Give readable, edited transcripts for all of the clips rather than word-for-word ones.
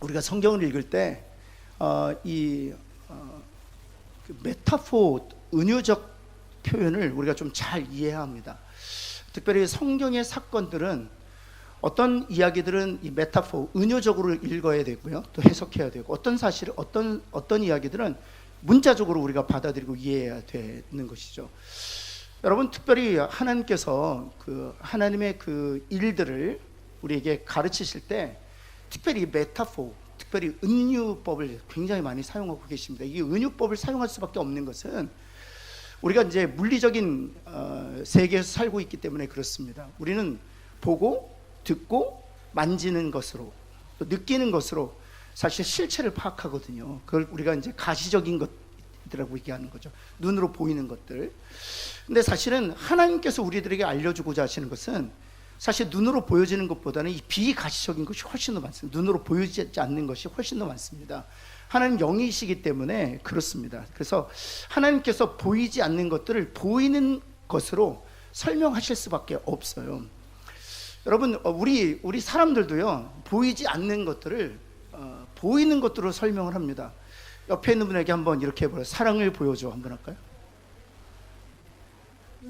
우리가 성경을 읽을 때 그 메타포, 은유적 표현을 우리가 좀 잘 이해해야 합니다. 특별히 성경의 사건들은 어떤 이야기들은 이 메타포, 은유적으로 읽어야 되고요, 또 해석해야 되고, 어떤 사실, 어떤 이야기들은 문자적으로 우리가 받아들이고 이해해야 되는 것이죠. 여러분, 특별히 하나님께서 그 하나님의 그 일들을 우리에게 가르치실 때 특별히 메타포, 특별히 은유법을 굉장히 많이 사용하고 계십니다. 이 은유법을 사용할 수밖에 없는 것은 우리가 이제 물리적인 세계에서 살고 있기 때문에 그렇습니다. 우리는 보고 듣고 만지는 것으로, 또 느끼는 것으로 사실 실체를 파악하거든요. 그걸 우리가 이제 가시적인 것들이라고 얘기하는 거죠. 눈으로 보이는 것들. 근데 사실은 하나님께서 우리들에게 알려주고자 하시는 것은 사실 눈으로 보여지는 것보다는 이 비가시적인 것이 훨씬 더 많습니다. 눈으로 보여지지 않는 것이 훨씬 더 많습니다. 하나님 영이시기 때문에 그렇습니다. 그래서 하나님께서 보이지 않는 것들을 보이는 것으로 설명하실 수밖에 없어요. 여러분, 우리 사람들도요, 보이지 않는 것들을 보이는 것들로 설명을 합니다. 옆에 있는 분에게 한번 이렇게 해보세요. 사랑을 보여줘. 한번 할까요?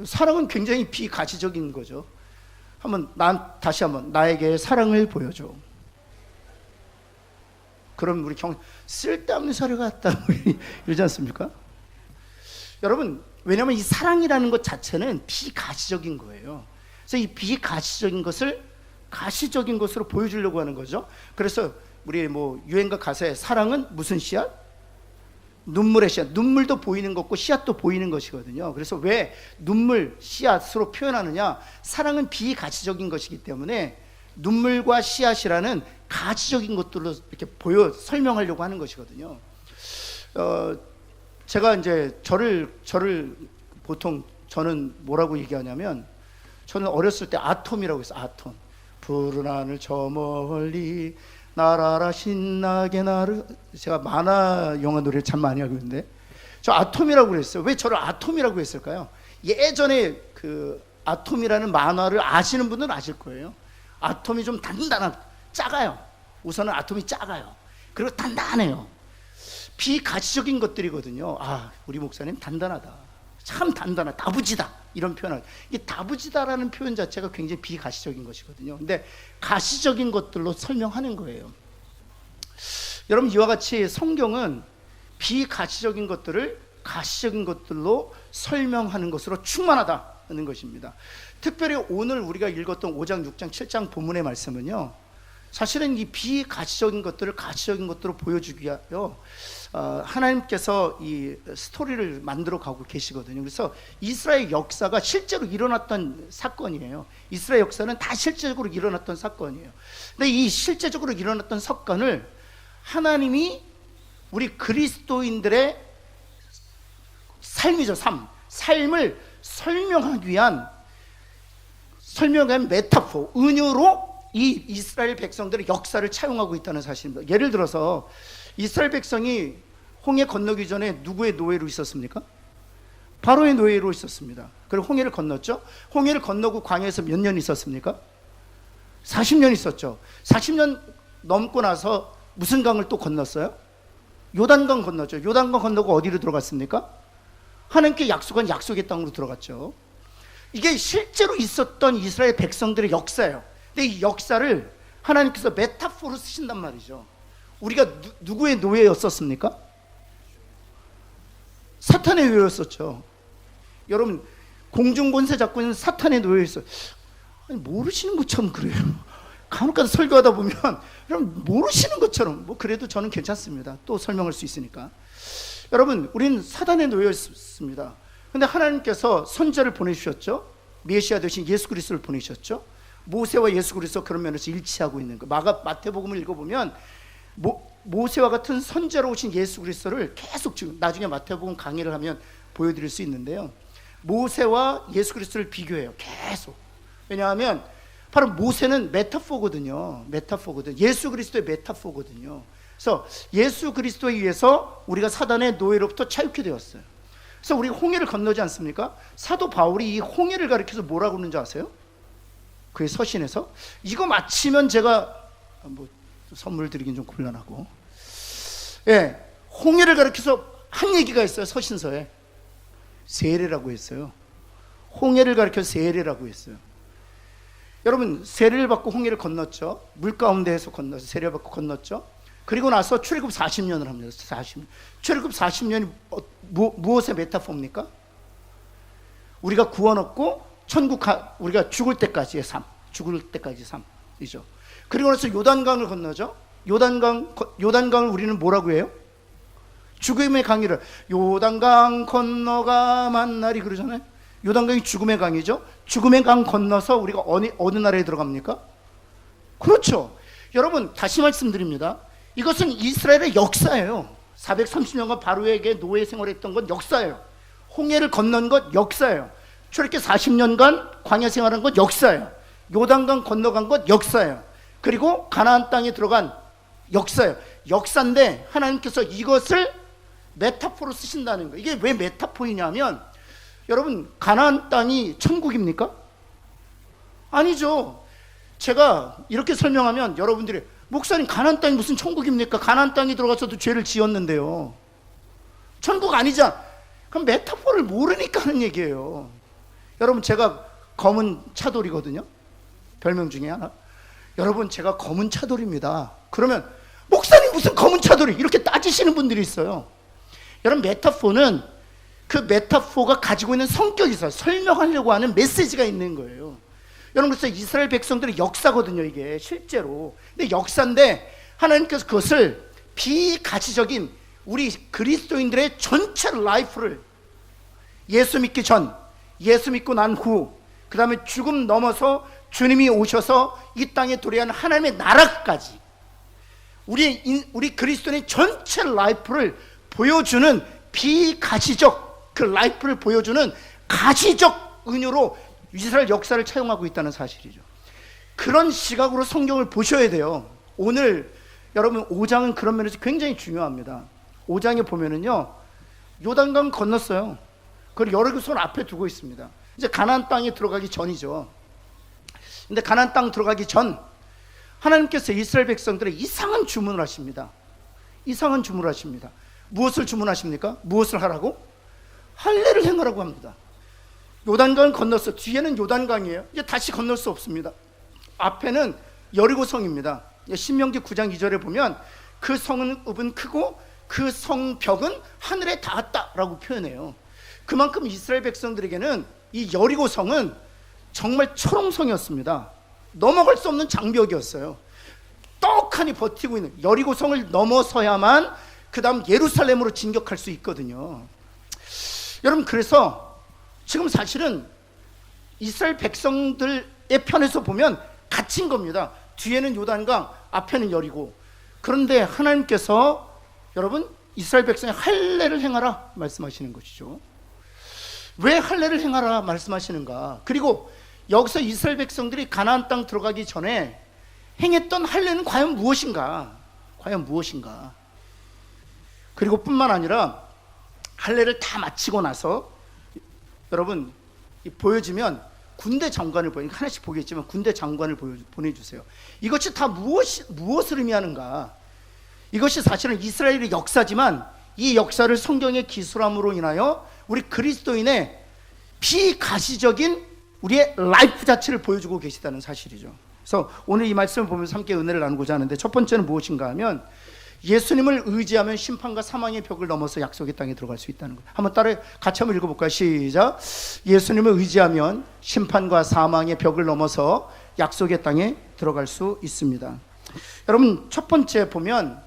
사랑은 굉장히 비가시적인 거죠. 다시 한번 나에게 사랑을 보여줘. 그럼 우리 쓸데없는 소리 같다 이러지 않습니까? 여러분, 왜냐하면 이 사랑이라는 것 자체는 비가시적인 거예요. 그래서 이 비가시적인 것을 가시적인 것으로 보여주려고 하는 거죠. 그래서 우리 유행가 가사에 사랑은 무슨 씨앗? 눈물의 씨앗. 눈물도 보이는 것고 씨앗도 보이는 것이거든요. 그래서 왜 눈물, 씨앗으로 표현하느냐? 사랑은 비가시적인 것이기 때문에 눈물과 씨앗이라는 가시적인 것들로 이렇게 설명하려고 하는 것이거든요. 제가 이제 저를 보통 저는 뭐라고 얘기하냐면, 저는 어렸을 때 아톰이라고 했어요. 아톰. 푸른 하늘 저 멀리 날아라 신나게 나를. 제가 만화 영화 노래를 참 많이 하고 있는데 저 아톰이라고 그랬어요. 왜 저를 아톰이라고 했을까요? 예전에 그 아톰이라는 만화를 아시는 분들은 아실 거예요. 아톰이 좀 작아요. 우선은 아톰이 작아요. 그리고 단단해요. 비가시적인 것들이거든요. 우리 목사님 단단하다, 참 단단하다, 다부지다, 이런 표현을. 이 다부지다라는 표현 자체가 굉장히 비가시적인 것이거든요. 근데 가시적인 것들로 설명하는 거예요. 여러분, 이와 같이 성경은 비가시적인 것들을 가시적인 것들로 설명하는 것으로 충만하다는 것입니다. 특별히 오늘 우리가 읽었던 5장, 6장, 7장 본문의 말씀은요, 사실은 이 비가시적인 것들을 가시적인 것들로 보여주기 위하여 하나님께서 이 스토리를 만들어 가고 계시거든요. 그래서 이스라엘 역사가 실제로 일어났던 사건이에요. 이스라엘 역사는 다 실제적으로 일어났던 사건이에요. 근데 이 실제적으로 일어났던 사건을 하나님이 우리 그리스도인들의 삶이죠. 삶을 설명하기 위한 메타포, 은유로 이 이스라엘 백성들의 역사를 차용하고 있다는 사실입니다. 예를 들어서 이스라엘 백성이 홍해 건너기 전에 누구의 노예로 있었습니까? 바로의 노예로 있었습니다. 그리고 홍해를 건넜죠. 홍해를 건너고 광야에서 몇 년 있었습니까? 40년 있었죠. 40년 넘고 나서 무슨 강을 또 건넜어요? 요단강 건넜죠. 요단강 건너고 어디로 들어갔습니까? 하나님께 약속한 약속의 땅으로 들어갔죠. 이게 실제로 있었던 이스라엘 백성들의 역사예요. 근데 이 역사를 하나님께서 메타포로 쓰신단 말이죠. 우리가 누구의 노예였었습니까? 사탄의 노예였었죠. 여러분, 공중권세 잡고 있는 사탄의 노예였어요. 모르시는 것처럼 그래요. 간혹가다 설교하다 보면 여러분 모르시는 것처럼, 그래도 저는 괜찮습니다. 또 설명할 수 있으니까. 여러분, 우리는 사탄의 노예였습니다. 근데 하나님께서 선지자를 보내주셨죠. 메시아 되신 예수 그리스도를 보내주셨죠. 모세와 예수 그리스도 그런 면에서 일치하고 있는 거. 마태복음을 읽어보면 모세와 같은 선지자로 오신 예수 그리스도를 계속, 지금 나중에 마태복음 강의를 하면 보여드릴 수 있는데요, 모세와 예수 그리스도를 비교해요. 계속. 왜냐하면 바로 모세는 메타포거든요. 예수 그리스도의 메타포거든요. 그래서 예수 그리스도에 의해서 우리가 사단의 노예로부터 자유케 되었어요. 그래서 우리 홍해를 건너지 않습니까? 사도 바울이 이 홍해를 가리켜서 뭐라고 그러는지 아세요? 그의 서신에서 이거 마치면 제가 선물 드리긴 좀 곤란하고. 예, 홍해를 가리켜서 한 얘기가 있어요. 서신서에 세례라고 했어요. 홍해를 가리켜서 세례라고 했어요. 여러분, 세례를 받고 홍해를 건넜죠. 물 가운데에서 건너서 세례를 받고 건넜죠. 그리고 나서 출애굽 40년을 합니다. 40년. 출애굽 40년이 무엇의 메타포입니까? 우리가 구원 얻고 우리가 죽을 때까지의 삶, 죽을 때까지 삶이죠. 그리고 나서 요단강을 건너죠. 요단강을 우리는 뭐라고 해요? 죽음의 강이를 요단강 건너가 만나리 그러잖아요. 요단강이 죽음의 강이죠. 죽음의 강 건너서 우리가 어느 나라에 들어갑니까? 그렇죠. 여러분, 다시 말씀드립니다. 이것은 이스라엘의 역사예요. 430년간 바로에게 노예 생활했던 건 역사예요. 홍해를 건넌 것 역사예요. 출애굽 40년간 광야 생활한 것 역사예요. 요단강 건너간 것 역사예요. 그리고 가나안 땅에 들어간 역사예요. 역사인데 하나님께서 이것을 메타포로 쓰신다는 거예요. 이게 왜 메타포이냐면, 여러분, 가나안 땅이 천국입니까? 아니죠. 제가 이렇게 설명하면 여러분들이, 목사님 가나안 땅이 무슨 천국입니까? 가나안 땅에 들어가서도 죄를 지었는데요. 천국 아니잖아. 그럼 메타포를 모르니까 하는 얘기예요. 여러분, 제가 검은 차돌이거든요. 별명 중에 하나. 여러분, 제가 검은 차돌입니다. 그러면 목사님 무슨 검은 차돌이, 이렇게 따지시는 분들이 있어요. 여러분, 메타포는 그 메타포가 가지고 있는 성격이 있어요. 설명하려고 하는 메시지가 있는 거예요. 여러분, 그래서 이스라엘 백성들의 역사거든요, 이게 실제로. 근데 역사인데 하나님께서 그것을 비가시적인 우리 그리스도인들의 전체 라이프를, 예수 믿기 전, 예수 믿고 난 후, 그 다음에 죽음 넘어서 주님이 오셔서 이 땅에 도래하는 하나님의 나라까지, 우리 그리스도인의 전체 라이프를 보여주는 비가시적, 그 라이프를 보여주는 가시적 은유로 이스라엘 역사를 차용하고 있다는 사실이죠. 그런 시각으로 성경을 보셔야 돼요. 오늘 여러분 5장은 그런 면에서 굉장히 중요합니다. 5장에 보면은요, 요단강 건넜어요. 그리고 여리고성 앞에 두고 있습니다. 이제 가나안 땅에 들어가기 전이죠. 근데 가나안 땅 들어가기 전 하나님께서 이스라엘 백성들의 이상한 주문을 하십니다. 이상한 주문을 하십니다. 무엇을 주문하십니까? 무엇을 하라고? 할례를 행하라고 합니다. 요단강을 건넜어. 뒤에는 요단강이에요. 이제 다시 건널 수 없습니다. 앞에는 여리고성입니다. 신명기 9장 2절에 보면 그 성읍은 크고 그 성벽은 하늘에 닿았다라고 표현해요. 그만큼 이스라엘 백성들에게는 이 여리고성은 정말 초롱성이었습니다. 넘어갈 수 없는 장벽이었어요. 떡하니 버티고 있는, 여리고성을 넘어서야만 그 다음 예루살렘으로 진격할 수 있거든요. 여러분, 그래서 지금 사실은 이스라엘 백성들의 편에서 보면 갇힌 겁니다. 뒤에는 요단강, 앞에는 여리고. 그런데 하나님께서 여러분 이스라엘 백성의 할례를 행하라 말씀하시는 것이죠. 왜 할례를 행하라 말씀하시는가? 그리고 여기서 이스라엘 백성들이 가나안 땅 들어가기 전에 행했던 할례는 과연 무엇인가? 과연 무엇인가? 그리고 뿐만 아니라 할례를 다 마치고 나서 여러분 보여주면 군대 장관을 하나씩 보겠지만 군대 장관을 보내주세요. 이것이 다 무엇을 의미하는가? 이것이 사실은 이스라엘의 역사지만 이 역사를 성경의 기술함으로 인하여 우리 그리스도인의 비가시적인 우리의 라이프 자체를 보여주고 계시다는 사실이죠. 그래서 오늘 이 말씀을 보면서 함께 은혜를 나누고자 하는데, 첫 번째는 무엇인가 하면 예수님을 의지하면 심판과 사망의 벽을 넘어서 약속의 땅에 들어갈 수 있다는 거예요. 한번 같이 한번 읽어볼까요? 시작. 예수님을 의지하면 심판과 사망의 벽을 넘어서 약속의 땅에 들어갈 수 있습니다. 여러분, 첫 번째 보면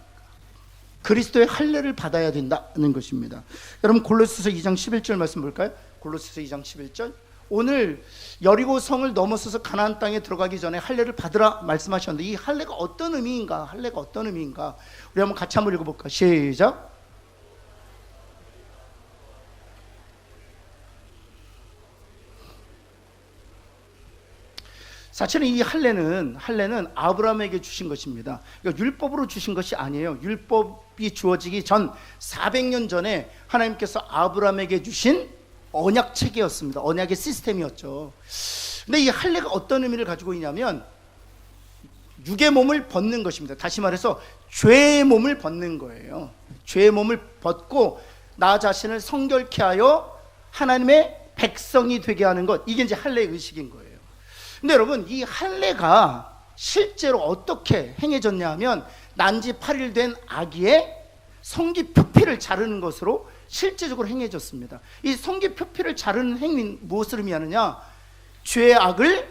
그리스도의 할례를 받아야 된다는 것입니다. 여러분, 골로새서 2장 11절 말씀 볼까요? 골로새서 2장 11절. 오늘 여리고성을 넘어서서 가나안 땅에 들어가기 전에 할례를 받으라 말씀하셨는데, 이 할례가 어떤 의미인가? 할례가 어떤 의미인가? 우리 한번 같이 한번 읽어볼까요? 시작. 사실은 이 할례는 아브라함에게 주신 것입니다. 그러니까 율법으로 주신 것이 아니에요. 율법이 주어지기 전 400년 전에 하나님께서 아브라함에게 주신 언약 체계였습니다. 언약의 시스템이었죠. 근데 이 할례가 어떤 의미를 가지고 있냐면, 육의 몸을 벗는 것입니다. 다시 말해서 죄의 몸을 벗는 거예요. 죄의 몸을 벗고 나 자신을 성결케 하여 하나님의 백성이 되게 하는 것, 이게 이제 할례 의식인 거예요. 근데 여러분, 이 할례가 실제로 어떻게 행해졌냐 하면 난지 8일 된 아기의 성기 표피를 자르는 것으로 실제적으로 행해졌습니다. 이 성기 표피를 자르는 행위는 무엇을 의미하느냐? 죄의 악을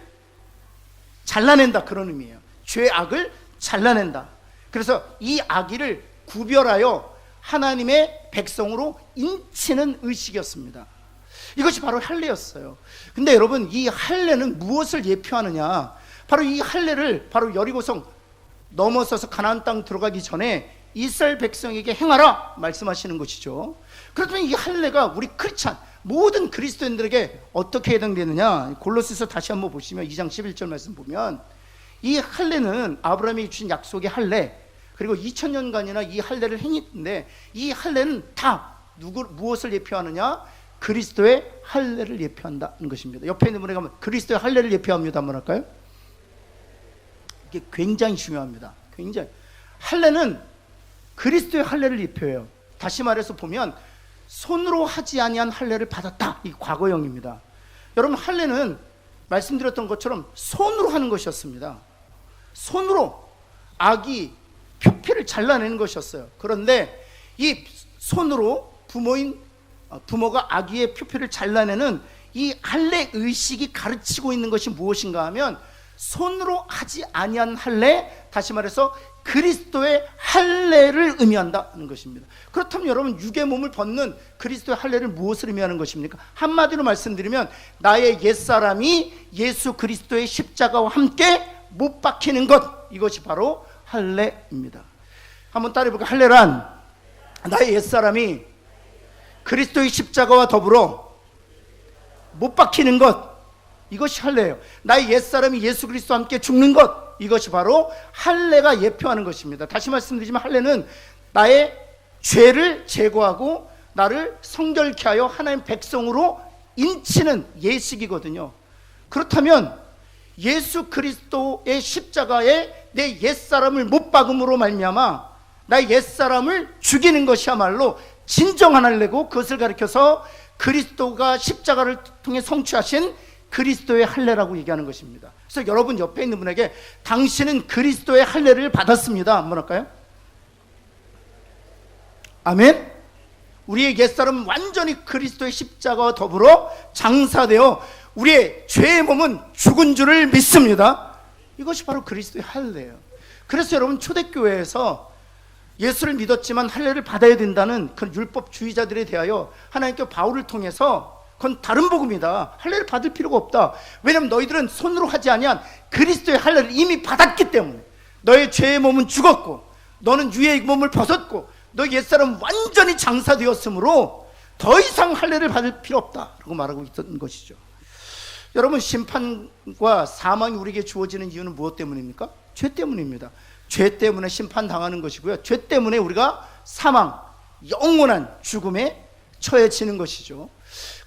잘라낸다, 그런 의미예요. 죄의 악을 잘라낸다. 그래서 이 아기를 구별하여 하나님의 백성으로 인치는 의식이었습니다. 이것이 바로 할례였어요. 근데 여러분, 이 할례는 무엇을 예표하느냐? 바로 이 할례를 바로 여리고성 넘어서서 가나안 땅 들어가기 전에 이스라엘 백성에게 행하라 말씀하시는 것이죠. 그렇다면 이 할례가 우리 크리스찬 모든 그리스도인들에게 어떻게 해당되느냐? 골로새서 다시 한번 보시면 2장 11절 말씀 보면 이 할례는 아브라함이 주신 약속의 할례, 그리고 2000년간이나 이 할례를 행했는데 이 할례는 다 무엇을 예표하느냐? 그리스도의 할례를 예표한다는 것입니다. 옆에 있는 분에게 가면 그리스도의 할례를 예표합니다 한번 할까요? 이게 굉장히 중요합니다. 굉장히. 할례는 그리스도의 할례를 예표해요. 다시 말해서 보면 손으로 하지 아니한 할례를 받았다, 이 과거형입니다. 여러분, 할례는 말씀드렸던 것처럼 손으로 하는 것이었습니다. 손으로 아기 표피를 잘라내는 것이었어요. 그런데 이 손으로 부모가 아기의 표피를 잘라내는 이 할례 의식이 가르치고 있는 것이 무엇인가 하면 손으로 하지 아니한 할례, 다시 말해서 그리스도의 할례를 의미한다는 것입니다. 그렇다면 여러분, 육의 몸을 벗는 그리스도의 할례를 무엇을 의미하는 것입니까? 한마디로 말씀드리면 나의 옛사람이 예수 그리스도의 십자가와 함께 못 박히는 것, 이것이 바로 할례입니다. 한번 따라해볼까요? 할례란 나의 옛사람이 그리스도의 십자가와 더불어 못 박히는 것, 이것이 할례예요. 나의 옛사람이 예수 그리스도와 함께 죽는 것, 이것이 바로 할례가 예표하는 것입니다. 다시 말씀드리지만 할례는 나의 죄를 제거하고 나를 성결케 하여 하나님 백성으로 인치는 예식이거든요. 그렇다면 예수 그리스도의 십자가에 내 옛사람을 못 박음으로 말미암아 나의 옛사람을 죽이는 것이야말로 진정한 할례고, 그것을 가리켜서 그리스도가 십자가를 통해 성취하신 그리스도의 할례라고 얘기하는 것입니다. 그래서 여러분 옆에 있는 분에게 당신은 그리스도의 할례를 받았습니다 한번 할까요? 아멘. 우리의 옛사람은 완전히 그리스도의 십자가와 더불어 장사되어 우리의 죄의 몸은 죽은 줄을 믿습니다. 이것이 바로 그리스도의 할례예요. 그래서 여러분, 초대교회에서 예수를 믿었지만 할례를 받아야 된다는 그런 율법주의자들에 대하여 하나님께 바울을 통해서 그건 다른 복음이다, 할례를 받을 필요가 없다, 왜냐하면 너희들은 손으로 하지 아니한 그리스도의 할례를 이미 받았기 때문에 너의 죄의 몸은 죽었고 너는 유의 몸을 벗었고 너 옛사람은 완전히 장사되었으므로 더 이상 할례를 받을 필요 없다 라고 말하고 있던 것이죠. 여러분, 심판과 사망이 우리에게 주어지는 이유는 무엇 때문입니까? 죄 때문입니다. 죄 때문에 심판당하는 것이고요, 죄 때문에 우리가 사망, 영원한 죽음에 처해지는 것이죠.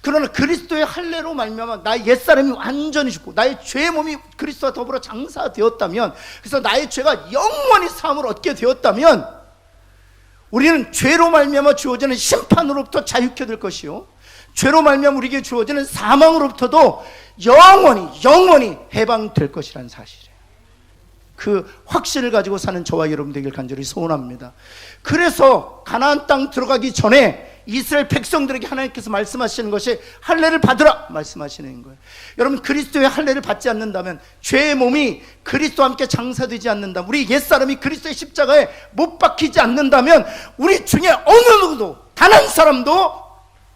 그러나 그리스도의 할례로 말미암아 나의 옛사람이 완전히 죽고 나의 죄의 몸이 그리스도와 더불어 장사되었다면, 그래서 나의 죄가 영원히 사함을 얻게 되었다면 우리는 죄로 말미암아 주어지는 심판으로부터 자유케 될 것이요, 죄로 말미암아 우리에게 주어지는 사망으로부터도 영원히 해방될 것이라는 사실이에요. 그 확신을 가지고 사는 저와 여러분 되길 간절히 소원합니다. 그래서 가나안 땅 들어가기 전에 이스라엘 백성들에게 하나님께서 말씀하시는 것이 할례를 받으라 말씀하시는 거예요. 여러분, 그리스도의 할례를 받지 않는다면, 죄의 몸이 그리스도와 함께 장사되지 않는다면, 우리 옛사람이 그리스도의 십자가에 못 박히지 않는다면 우리 중에 어느 누구도, 단 한 사람도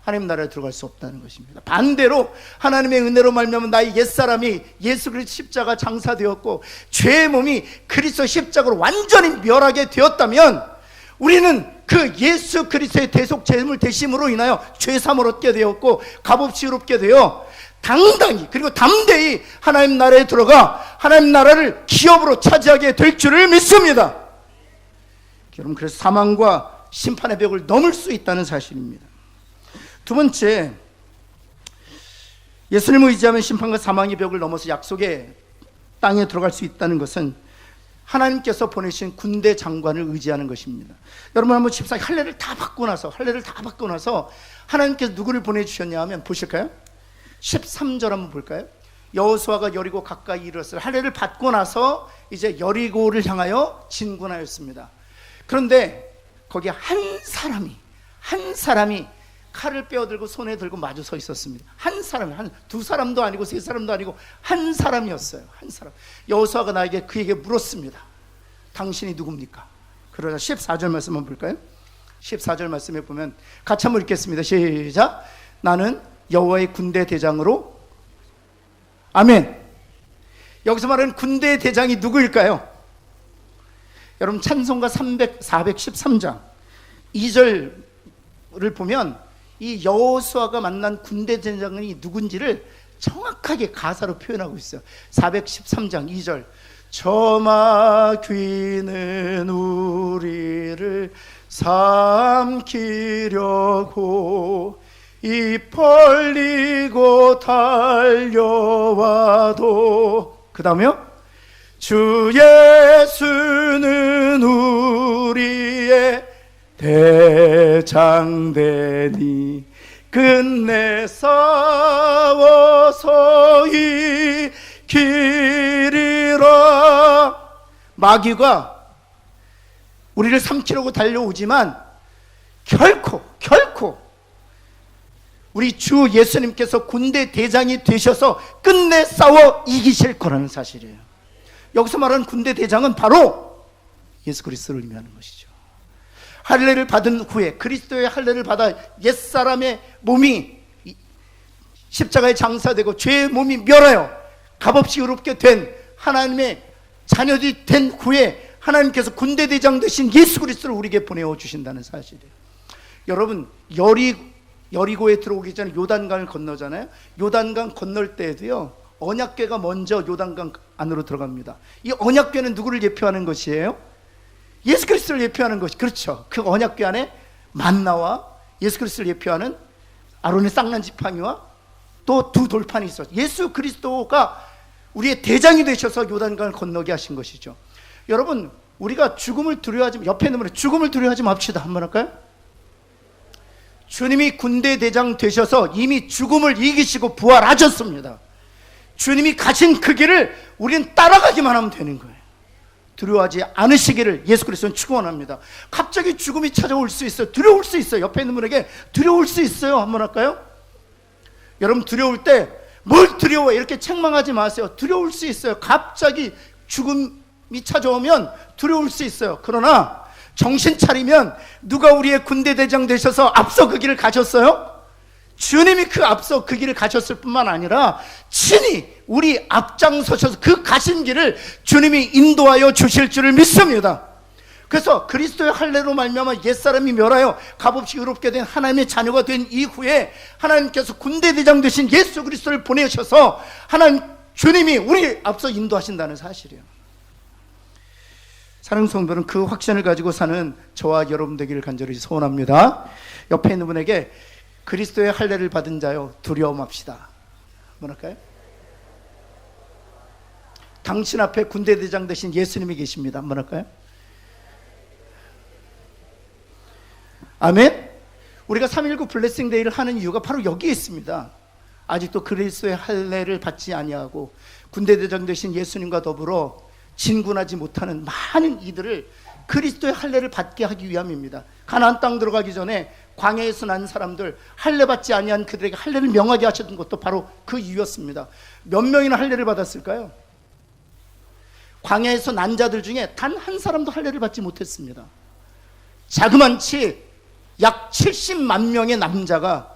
하나님 나라에 들어갈 수 없다는 것입니다. 반대로 하나님의 은혜로 말미암아 나의 옛사람이 예수 그리스도 십자가 장사되었고 죄의 몸이 그리스도 십자가로 완전히 멸하게 되었다면 우리는 그 예수 그리스도의 대속 제물 되심으로 인하여 죄사함을 얻게 되었고 값없이 의롭게 되어 당당히 그리고 담대히 하나님 나라에 들어가 하나님 나라를 기업으로 차지하게 될 줄을 믿습니다. 여러분, 그래서 사망과 심판의 벽을 넘을 수 있다는 사실입니다. 두 번째, 예수님을 의지하면 심판과 사망의 벽을 넘어서 약속의 땅에 들어갈 수 있다는 것은 하나님께서 보내신 군대 장관을 의지하는 것입니다. 여러분 한번 14 할례를 다 받고 나서 하나님께서 누구를 보내주셨냐 하면 보실까요? 13절 한번 볼까요? 여호수아가 여리고 가까이 이르렀을 할례를 받고 나서 이제 여리고를 향하여 진군하였습니다. 그런데 거기에 한 사람이 칼을 빼어들고 손에 들고 마주 서 있었습니다. 한 사람, 두 사람도 아니고 세 사람도 아니고 한 사람이었어요. 한 사람. 여호수아가 그에게 물었습니다. 당신이 누굽니까? 그러자 14절 말씀 한번 볼까요? 14절 말씀에 보면 같이 한번 읽겠습니다. 시작. 나는 여호와의 군대 대장으로. 아멘. 여기서 말하는 군대 대장이 누구일까요? 여러분 찬송가 413장 2절을 보면 이 여호수아가 만난 군대 대장이 누군지를 정확하게 가사로 표현하고 있어요. 413장 2절. 저마 귀는 우리를 삼키려고 입 벌리고 달려와도, 그 다음에요, 주 예수는 우리의 대장되니 끝내 싸워서 이기리라. 마귀가 우리를 삼키려고 달려오지만 결코 우리 주 예수님께서 군대 대장이 되셔서 끝내 싸워 이기실 거라는 사실이에요. 여기서 말하는 군대 대장은 바로 예수 그리스도를 의미하는 것이죠. 할례를 받은 후에, 그리스도의 할례를 받아 옛사람의 몸이 십자가에 장사되고 죄의 몸이 멸하여 값없이 의롭게 된 하나님의 자녀들이 된 후에 하나님께서 군대 대장 되신 예수 그리스도를 우리에게 보내어 주신다는 사실이에요. 여러분 여리고에 들어오기 전에 요단강을 건너잖아요. 요단강 건널 때에도요, 언약궤가 먼저 요단강 안으로 들어갑니다. 이 언약궤는 누구를 예표하는 것이에요? 예수 그리스도를 예표하는 것이, 그렇죠. 그 언약궤 안에 만나와 예수 그리스도를 예표하는 아론의 쌍난 지팡이와 또 두 돌판이 있어요. 예수 그리스도가 우리의 대장이 되셔서 요단강을 건너게 하신 것이죠. 여러분 우리가 죽음을 두려워하지, 옆에 있는 분이 죽음을 두려워하지 맙시다. 한번 할까요? 주님이 군대 대장 되셔서 이미 죽음을 이기시고 부활하셨습니다. 주님이 가신 그 길을 우리는 따라가기만 하면 되는 거예요. 두려워하지 않으시기를 예수 그리스도는 축원합니다. 갑자기 죽음이 찾아올 수 있어요. 두려울 수 있어요. 옆에 있는 분에게 두려울 수 있어요. 한번 할까요? 여러분 두려울 때 뭘 두려워 이렇게 책망하지 마세요. 두려울 수 있어요. 갑자기 죽음이 찾아오면 두려울 수 있어요. 그러나 정신 차리면 누가 우리의 군대 대장 되셔서 앞서 그 길을 가셨어요? 주님이 그 앞서 그 길을 가셨을 뿐만 아니라 친히 우리 앞장서셔서 그 가신 길을 주님이 인도하여 주실 줄을 믿습니다. 그래서 그리스도의 할례로 말미암아 옛사람이 멸하여 값없이 의롭게 된 하나님의 자녀가 된 이후에 하나님께서 군대 대장 되신 예수 그리스도를 보내셔서 하나님 주님이 우리 앞서 인도하신다는 사실이에요. 사랑하는 성도는 그 확신을 가지고 사는 저와 여러분 되기를 간절히 소원합니다. 옆에 있는 분에게 그리스도의 할례를 받은 자여 두려움 맙시다. 뭐랄까요? 당신 앞에 군대 대장 되신 예수님이 계십니다. 뭐랄까요? 아멘. 우리가 3.19 블레싱 데이를 하는 이유가 바로 여기에 있습니다. 아직도 그리스도의 할례를 받지 아니하고 군대 대장 되신 예수님과 더불어 진군하지 못하는 많은 이들을 그리스도의 할례를 받게 하기 위함입니다. 가나안 땅 들어가기 전에 광야에서 난 사람들, 할례 받지 아니한 그들에게 할례를 명하게 하셨던 것도 바로 그 이유였습니다. 몇 명이나 할례를 받았을까요? 광야에서 난 자들 중에 단 한 사람도 할례를 받지 못했습니다. 자그만치 약 70만 명의 남자가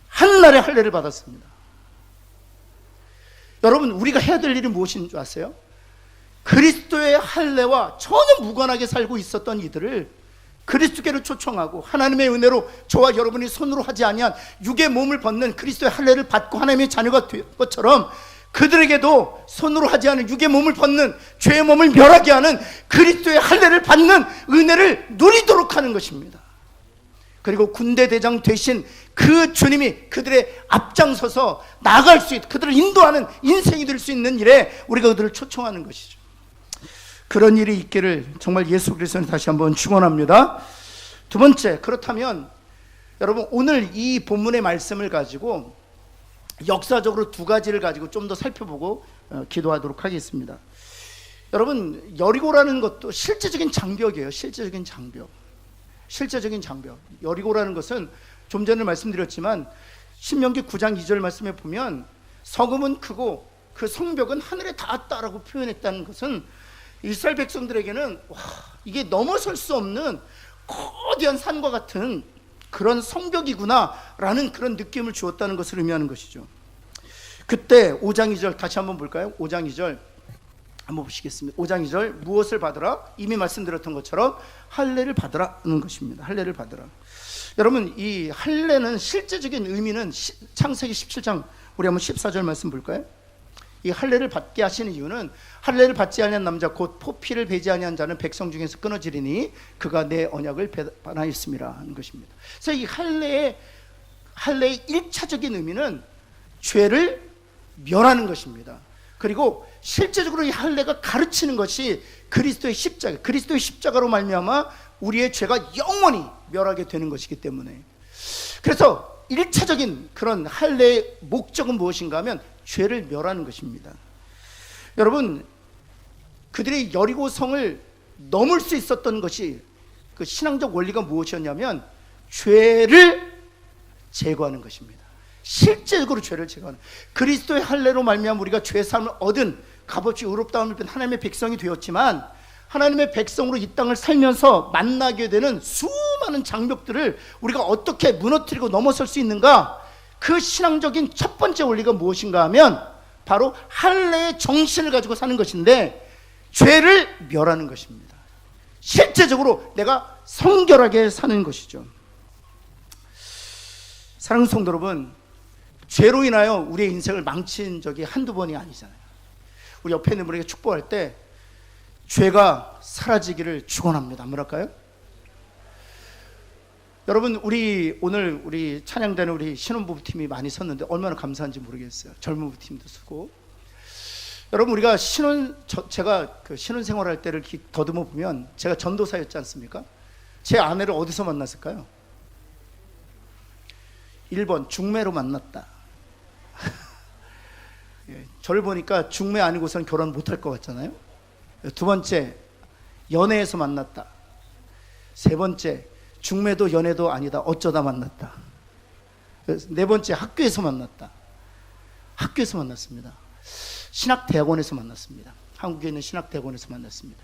한날에 할례를 받았습니다. 여러분 우리가 해야 될 일이 무엇인 줄 아세요? 그리스도의 할례와 전혀 무관하게 살고 있었던 이들을 그리스도께로 초청하고 하나님의 은혜로 저와 여러분이 손으로 하지 아니한 육의 몸을 벗는 그리스도의 할례를 받고 하나님의 자녀가 된 것처럼 그들에게도 손으로 하지 않은 육의 몸을 벗는 죄의 몸을 멸하게 하는 그리스도의 할례를 받는 은혜를 누리도록 하는 것입니다. 그리고 군대 대장 되신 그 주님이 그들의 앞장서서 나아갈 수 있도록 그들을 인도하는 인생이 될 수 있는 일에 우리가 그들을 초청하는 것이죠. 그런 일이 있기를 정말 예수 그리스도는 다시 한번 축원합니다. 두 번째, 그렇다면 여러분 오늘 이 본문의 말씀을 가지고 역사적으로 두 가지를 가지고 좀 더 살펴보고 기도하도록 하겠습니다. 여러분 여리고라는 것도 실제적인 장벽이에요. 실제적인 장벽. 여리고라는 것은 좀 전에 말씀드렸지만 신명기 9장 2절 말씀에 보면 성읍은 크고 그 성벽은 하늘에 닿았다라고 표현했다는 것은 이스라엘 백성들에게는 와, 이게 넘어설 수 없는 거대한 산과 같은 그런 성벽이구나라는 그런 느낌을 주었다는 것을 의미하는 것이죠. 그때 5장 2절 다시 한번 볼까요? 5장 2절 한번 보시겠습니다. 5장 2절 무엇을 받으라? 이미 말씀드렸던 것처럼 할례를 받으라는 것입니다. 할례를 받으라. 여러분 이 할례는 실제적인 의미는 창세기 17장 우리 한번 14절 말씀 볼까요? 이 할례를 받게 하시는 이유는 할례를 받지 아니한 남자 곧 포피를 베지 아니한 자는 백성 중에서 끊어지리니 그가 내 언약을 배반하였음이라 하는 것입니다. 그래서 이 할례의 1차적인 의미는 죄를 멸하는 것입니다. 그리고 실제적으로 이 할례가 가르치는 것이 그리스도의 십자가로 말미암아 우리의 죄가 영원히 멸하게 되는 것이기 때문에, 그래서 1차적인 그런 할례의 목적은 무엇인가 하면 죄를 멸하는 것입니다. 여러분 그들이 여리고성을 넘을 수 있었던 것이 그 신앙적 원리가 무엇이었냐면 죄를 제거하는 것입니다. 실제적으로 죄를 제거하는, 그리스도의 할례로 말미암아 우리가 죄사함을 얻은 값없이 의롭다함을 입은 하나님의 백성이 되었지만, 하나님의 백성으로 이 땅을 살면서 만나게 되는 수많은 장벽들을 우리가 어떻게 무너뜨리고 넘어설 수 있는가? 그 신앙적인 첫 번째 원리가 무엇인가 하면 바로 할례의 정신을 가지고 사는 것인데, 죄를 멸하는 것입니다. 실제적으로 내가 성결하게 사는 것이죠. 사랑하는 성도 여러분, 죄로 인하여 우리의 인생을 망친 적이 한두 번이 아니잖아요. 우리 옆에 있는 분에게 축복할 때 죄가 사라지기를 축원합니다. 뭐랄까요? 여러분 오늘 우리 찬양단에 우리 신혼부부팀이 많이 섰는데 얼마나 감사한지 모르겠어요. 젊은 부부팀도 쓰고. 여러분 우리가 제가 그 신혼생활할 때를 더듬어 보면 제가 전도사였지 않습니까? 제 아내를 어디서 만났을까요? 1번 중매로 만났다. 저를 보니까 중매 아니고선 결혼 못할 것 같잖아요. 두 번째 연애에서 만났다. 세 번째 중매도 연애도 아니다. 어쩌다 만났다. 네 번째 학교에서 만났다. 학교에서 만났습니다. 신학대학원에서 만났습니다. 한국에 있는 신학대학원에서 만났습니다.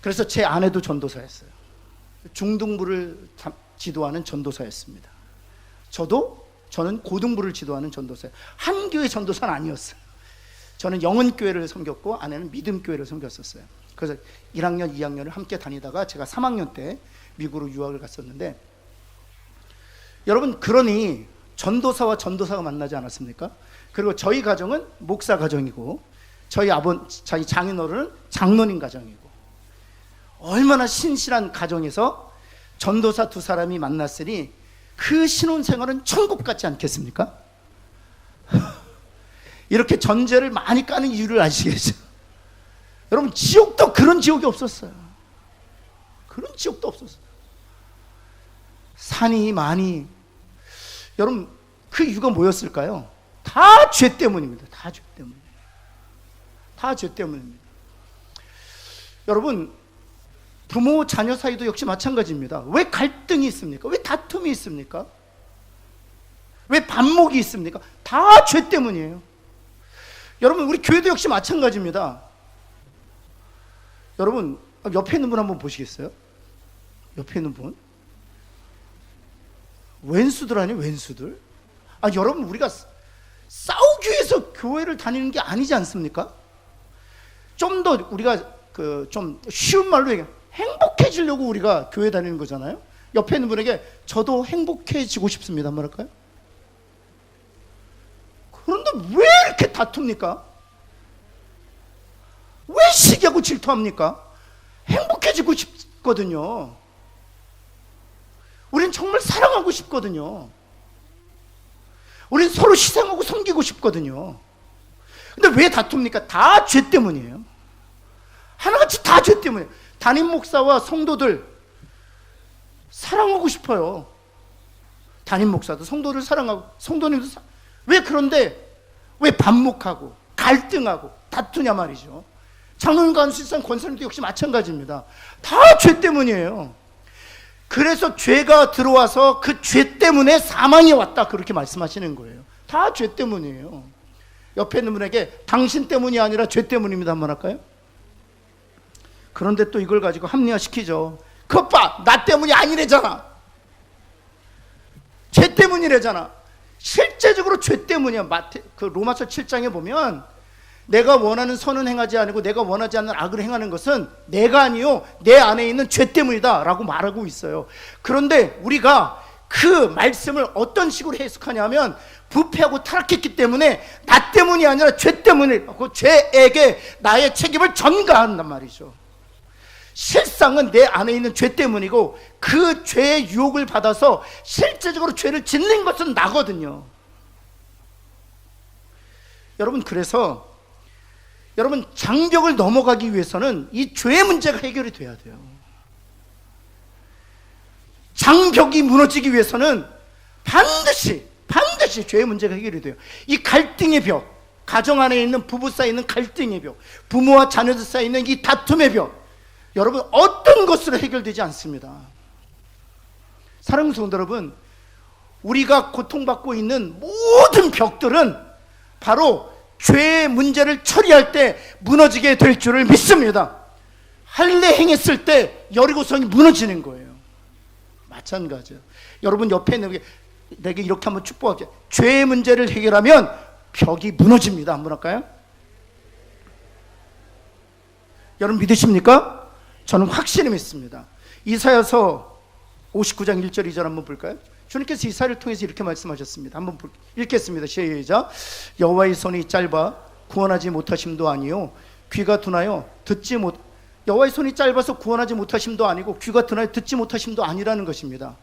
그래서 제 아내도 전도사였어요. 중등부를 지도하는 전도사였습니다. 저는 고등부를 지도하는 전도사예요. 한 교회 전도사는 아니었어요. 저는 영은교회를 섬겼고 아내는 믿음교회를 섬겼었어요. 그래서 1학년, 2학년을 함께 다니다가 제가 3학년 때 미국으로 유학을 갔었는데, 여러분 그러니 전도사와 전도사가 만나지 않았습니까? 그리고 저희 가정은 목사 가정이고 저희 장인어른은 장로님 가정이고, 얼마나 신실한 가정에서 전도사 두 사람이 만났으니 그 신혼생활은 천국 같지 않겠습니까? 이렇게 전제를 많이 까는 이유를 아시겠죠? 여러분 지옥도 그런 지옥이 없었어요. 그런 지옥도 없었어요. 산이 많이, 여러분 그 이유가 뭐였을까요? 다 죄 때문입니다. 다 죄 때문입니다. 다 죄 때문입니다. 여러분 부모 자녀 사이도 역시 마찬가지입니다. 왜 갈등이 있습니까? 왜 다툼이 있습니까? 왜 반목이 있습니까? 다 죄 때문이에요. 여러분 우리 교회도 역시 마찬가지입니다. 여러분 옆에 있는 분 한번 보시겠어요? 옆에 있는 분 왼수들 아니에요? 왼수들? 여러분 우리가 싸우기 위해서 교회를 다니는 게 아니지 않습니까? 좀 더 우리가 좀 쉬운 말로 얘기해, 행복해지려고 우리가 교회 다니는 거잖아요. 옆에 있는 분에게 저도 행복해지고 싶습니다 뭐랄까요? 그런데 왜 이렇게 다툽니까? 왜 시기하고 질투합니까? 행복해지고 싶거든요. 우린 정말 사랑하고 싶거든요. 우린 서로 희생하고 섬기고 싶거든요. 근데 왜 다툽니까? 다 죄 때문이에요. 하나같이 다 죄 때문에. 담임 목사와 성도들 사랑하고 싶어요. 담임 목사도 성도를 사랑하고 성도님도 왜 그런데 왜 반목하고 갈등하고 다투냐 말이죠. 장로님과 안수일상 권사님도 역시 마찬가지입니다. 다 죄 때문이에요. 그래서 죄가 들어와서 그 죄 때문에 사망이 왔다, 그렇게 말씀하시는 거예요. 다 죄 때문이에요. 옆에 있는 분에게 당신 때문이 아니라 죄 때문입니다 한번 할까요? 그런데 또 이걸 가지고 합리화시키죠. 그것 봐, 나 때문이 아니래잖아, 죄 때문이래잖아. 실제적으로 죄 때문이야. 그 로마서 7장에 보면 내가 원하는 선은 행하지 않고 내가 원하지 않는 악을 행하는 것은 내가 아니요 내 안에 있는 죄 때문이다 라고 말하고 있어요. 그런데 우리가 그 말씀을 어떤 식으로 해석하냐면 부패하고 타락했기 때문에 나 때문이 아니라 죄 때문에, 그 죄에게 나의 책임을 전가한단 말이죠. 실상은 내 안에 있는 죄 때문이고 그 죄의 유혹을 받아서 실제적으로 죄를 짓는 것은 나거든요. 여러분, 그래서 여러분, 장벽을 넘어가기 위해서는 이 죄의 문제가 해결이 돼야 돼요. 장벽이 무너지기 위해서는 반드시 죄의 문제가 해결이 돼요. 이 갈등의 벽, 가정 안에 있는 부부 사이에 있는 갈등의 벽, 부모와 자녀들 사이에 있는 이 다툼의 벽, 여러분 어떤 것으로 해결되지 않습니다. 사랑하는 성도 여러분, 우리가 고통받고 있는 모든 벽들은 바로 죄의 문제를 처리할 때 무너지게 될 줄을 믿습니다. 할례 행했을 때 여리고성이 무너지는 거예요. 마찬가지예요. 여러분 옆에 있는 내게 이렇게 한번 축복할게요. 죄의 문제를 해결하면 벽이 무너집니다. 한번 할까요? 여러분 믿으십니까? 저는 확신이 믿습니다. 이사야서 59장 1절 2절 한번 볼까요? 주님께서 이사야를 통해서 이렇게 말씀하셨습니다. 한번 읽겠습니다. 시작. 여호와의 손이 짧아 구원하지 못하심도 아니요 귀가 둔하여 듣지 못. 여호와의 손이 짧아서 구원하지 못하심도 아니고 귀가 둔하여 듣지 못하심도 아니라는 것입니다.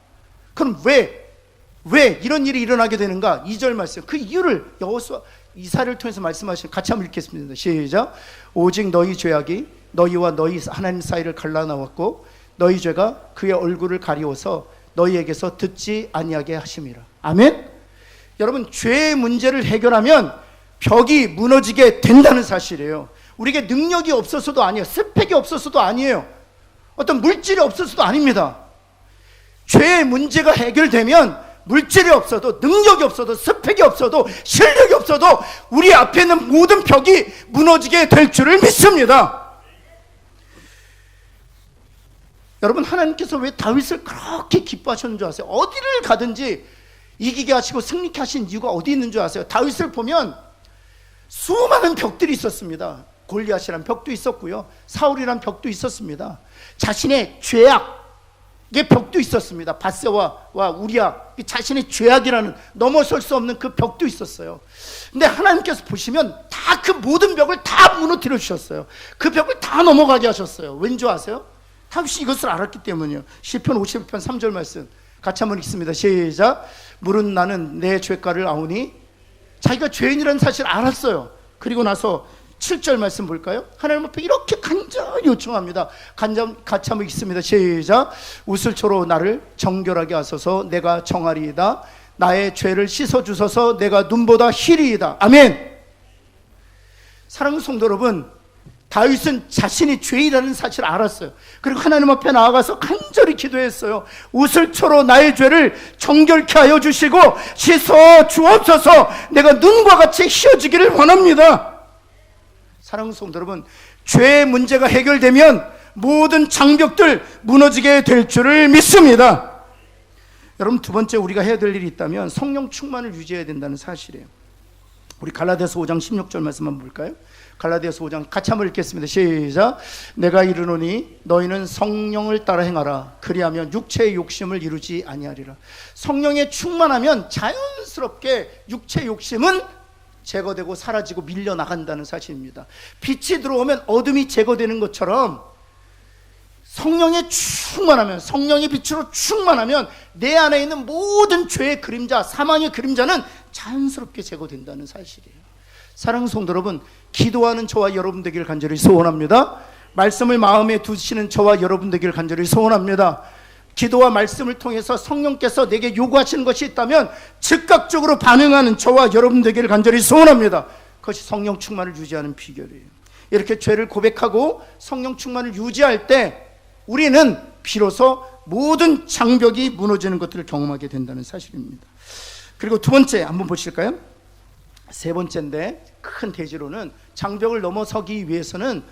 그럼 왜 이런 일이 일어나게 되는가? 2절 말씀, 그 이유를 여호수아 이사야를 통해서 말씀하신, 같이 한번 읽겠습니다. 시작. 오직 너희 죄악이 너희와 너희 하나님 사이를 갈라놓았고 너희 죄가 그의 얼굴을 가리워서 너희에게서 듣지 아니하게 하심이라. 아멘. 여러분, 죄의 문제를 해결하면 벽이 무너지게 된다는 사실이에요. 우리에게 능력이 없어서도 아니에요. 스펙이 없어서도 아니에요. 어떤 물질이 없어서도 아닙니다. 죄의 문제가 해결되면 물질이 없어도, 능력이 없어도, 스펙이 없어도, 실력이 없어도 우리 앞에 있는 모든 벽이 무너지게 될 줄을 믿습니다. 여러분, 하나님께서 왜 다윗을 그렇게 기뻐하셨는 줄 아세요? 어디를 가든지 이기게 하시고 승리케 하신 이유가 어디 있는 줄 아세요? 다윗을 보면 수많은 벽들이 있었습니다. 골리앗이란 벽도 있었고요, 사울이란 벽도 있었습니다. 자신의 죄악의 벽도 있었습니다. 밧세바와 우리아, 자신의 죄악이라는 넘어설 수 없는 그 벽도 있었어요. 근데 하나님께서 보시면 다 그 모든 벽을 다 무너뜨려 주셨어요. 그 벽을 다 넘어가게 하셨어요. 왠지 아세요? 다윗이 이것을 알았기 때문이요. 시편 51편 3절 말씀 같이 한번 읽습니다. 시작. 물은 나는 내 죄가를 아오니. 자기가 죄인이라는 사실을 알았어요. 그리고 나서 7절 말씀 볼까요? 하나님 앞에 이렇게 간절히 요청합니다. 같이 한번 읽습니다. 시작. 우슬초로 나를 정결하게 하소서. 내가 정하리이다. 나의 죄를 씻어주소서. 내가 눈보다 희리이다. 아멘. 사랑하는 성도 여러분, 다윗은 자신이 죄인이라는 사실을 알았어요. 그리고 하나님 앞에 나아가서 간절히 기도했어요. 우슬초로 나의 죄를 정결케 하여 주시고 씻어 주옵소서. 내가 눈과 같이 희어지기를 원합니다. 사랑하는 성도 여러분, 죄의 문제가 해결되면 모든 장벽들 무너지게 될 줄을 믿습니다. 여러분, 두 번째 우리가 해야 될 일이 있다면 성령 충만을 유지해야 된다는 사실이에요. 우리 갈라디아서 5장 16절 말씀 한번 볼까요? 갈라디아서 5장 같이 한번 읽겠습니다. 시작. 내가 이르노니 너희는 성령을 따라 행하라. 그리하면 육체의 욕심을 이루지 아니하리라. 성령에 충만하면 자연스럽게 육체의 욕심은 제거되고 사라지고 밀려나간다는 사실입니다. 빛이 들어오면 어둠이 제거되는 것처럼 성령에 충만하면, 성령의 빛으로 충만하면 내 안에 있는 모든 죄의 그림자, 사망의 그림자는 자연스럽게 제거된다는 사실이에요. 사랑하는 성도 여러분, 기도하는 저와 여러분 되기를 간절히 소원합니다. 말씀을 마음에 두시는 저와 여러분 되기를 간절히 소원합니다. 기도와 말씀을 통해서 성령께서 내게 요구하시는 것이 있다면 즉각적으로 반응하는 저와 여러분 되기를 간절히 소원합니다. 그것이 성령 충만을 유지하는 비결이에요. 이렇게 죄를 고백하고 성령 충만을 유지할 때 우리는 비로소 모든 장벽이 무너지는 것들을 경험하게 된다는 사실입니다. 그리고 두 번째 한번 보실까요? 세 번째인데 큰 대지로는 장벽을 넘어서기 위해서는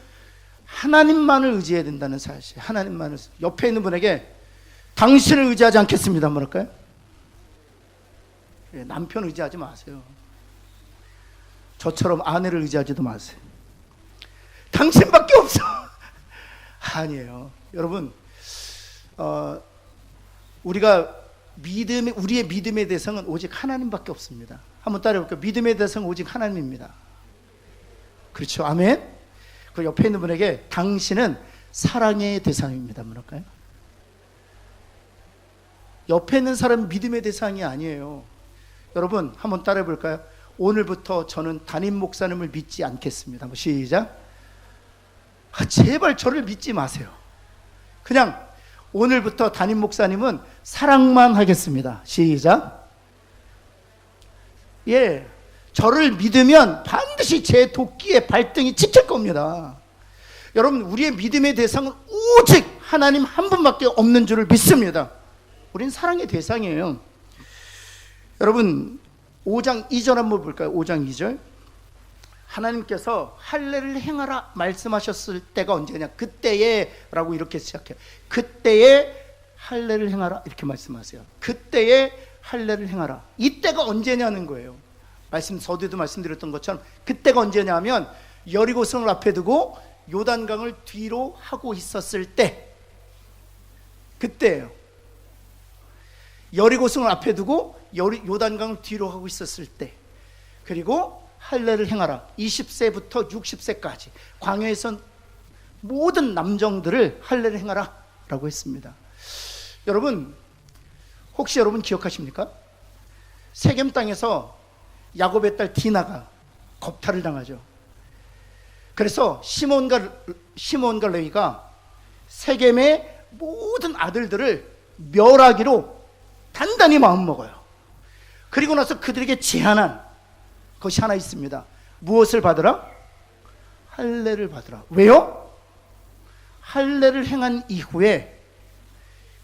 하나님만을 의지해야 된다는 사실. 하나님만을. 옆에 있는 분에게 당신을 의지하지 않겠습니다 한번 할까요? 남편 의지하지 마세요. 저처럼 아내를 의지하지도 마세요. 당신밖에 없어. 아니에요. 여러분, 우리의 믿음의 대상은 오직 하나님밖에 없습니다. 한번 따라해볼게요. 믿음의 대상은 오직 하나님입니다. 그렇죠. 아멘. 그리고 옆에 있는 분에게 당신은 사랑의 대상입니다 한번 할까요? 옆에 있는 사람은 믿음의 대상이 아니에요. 여러분 한번 따라해볼까요? 오늘부터 저는 담임 목사님을 믿지 않겠습니다. 한번 시작. 제발 저를 믿지 마세요. 그냥 오늘부터 담임 목사님은 사랑만 하겠습니다. 시작. 예, 저를 믿으면 반드시 제 도끼의 발등이 찍힐 겁니다. 여러분, 우리의 믿음의 대상은 오직 하나님 한 분밖에 없는 줄을 믿습니다. 우린 사랑의 대상이에요. 여러분 5장 2절 한번 볼까요? 5장 2절. 하나님께서 할례를 행하라 말씀하셨을 때가 언제냐? 그때에 라고 이렇게 시작해요. 그때에 할례를 행하라 이렇게 말씀하세요. 그때에 할례를 행하라. 이때가 언제냐는 거예요. 서두에도 말씀드렸던 것처럼 그때가 언제냐 하면 여리고성을 앞에 두고 요단강을 뒤로 하고 있었을 때, 그때예요. 여리고성을 앞에 두고 요단강을 뒤로 하고 있었을 때, 그리고 할례를 행하라. 20세부터 60세까지 광야에선 모든 남정들을 할례를 행하라 라고 했습니다. 여러분, 혹시 여러분 기억하십니까? 세겜 땅에서 야곱의 딸 디나가 겁탈을 당하죠. 그래서 시몬과 레위가 세겜의 모든 아들들을 멸하기로 단단히 마음먹어요. 그리고 나서 그들에게 제안한 것이 하나 있습니다. 무엇을 받으라? 할례를 받으라. 왜요? 할례를 행한 이후에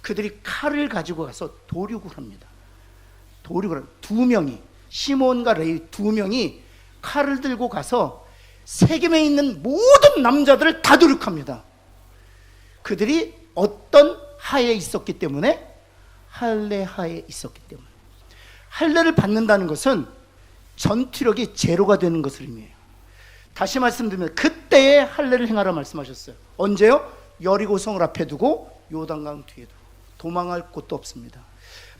그들이 칼을 가지고 가서 도륙을 합니다. 두 명이, 시몬과 레위 두 명이 칼을 들고 가서 세겜에 있는 모든 남자들을 다 도륙합니다. 그들이 어떤 하에 있었기 때문에? 할례 하에 있었기 때문에. 할례를 받는다는 것은 전투력이 제로가 되는 것을 의미해요. 다시 말씀드리면 그때에 할례를 행하라 말씀하셨어요. 언제요? 여리고성을 앞에 두고 요단강 뒤에 두고. 도망할 곳도 없습니다.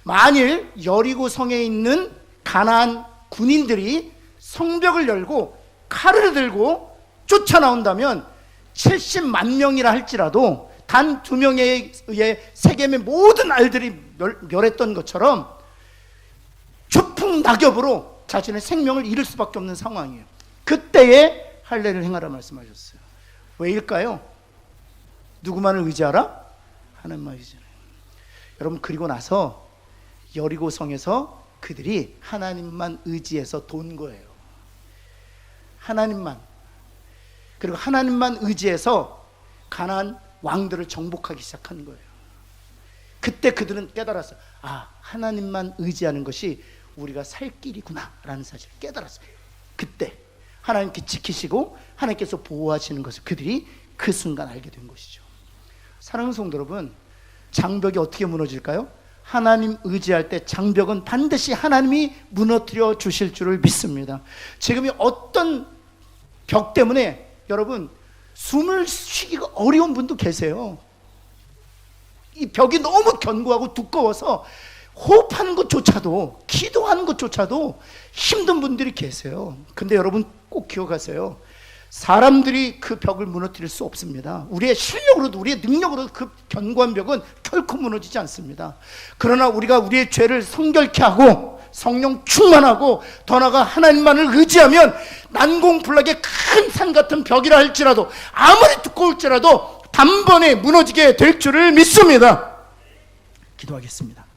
만일 여리고성에 있는 가나안 군인들이 성벽을 열고 칼을 들고 쫓아나온다면 70만 명이라 할지라도 단 2명에 의해 세겜의 모든 알들이 멸했던 것처럼 추풍 낙엽으로 자신의 생명을 잃을 수밖에 없는 상황이에요. 그때에 할례를 행하라 말씀하셨어요. 왜일까요? 누구만을 의지하라? 하나님만 의지하라. 여러분, 그리고 나서 여리고성에서 그들이 하나님만 의지해서 돈 거예요. 하나님만. 그리고 하나님만 의지해서 가나안 왕들을 정복하기 시작한 거예요. 그때 그들은 깨달았어요. 아, 하나님만 의지하는 것이 우리가 살 길이구나 라는 사실을 깨달았어요. 그때 하나님께 지키시고 하나님께서 보호하시는 것을 그들이 그 순간 알게 된 것이죠. 사랑하는 성도 여러분, 장벽이 어떻게 무너질까요? 하나님 의지할 때 장벽은 반드시 하나님이 무너뜨려 주실 줄을 믿습니다. 지금이 어떤 벽 때문에 여러분 숨을 쉬기가 어려운 분도 계세요. 이 벽이 너무 견고하고 두꺼워서 호흡하는 것조차도, 기도하는 것조차도 힘든 분들이 계세요. 근데 여러분 꼭 기억하세요. 사람들이 그 벽을 무너뜨릴 수 없습니다. 우리의 실력으로도, 우리의 능력으로도 그 견고한 벽은 결코 무너지지 않습니다. 그러나 우리가 우리의 죄를 성결케 하고 성령 충만하고 더 나아가 하나님만을 의지하면 난공불락의 큰 산 같은 벽이라 할지라도 아무리 두꺼울지라도 단번에 무너지게 될 줄을 믿습니다. 기도하겠습니다.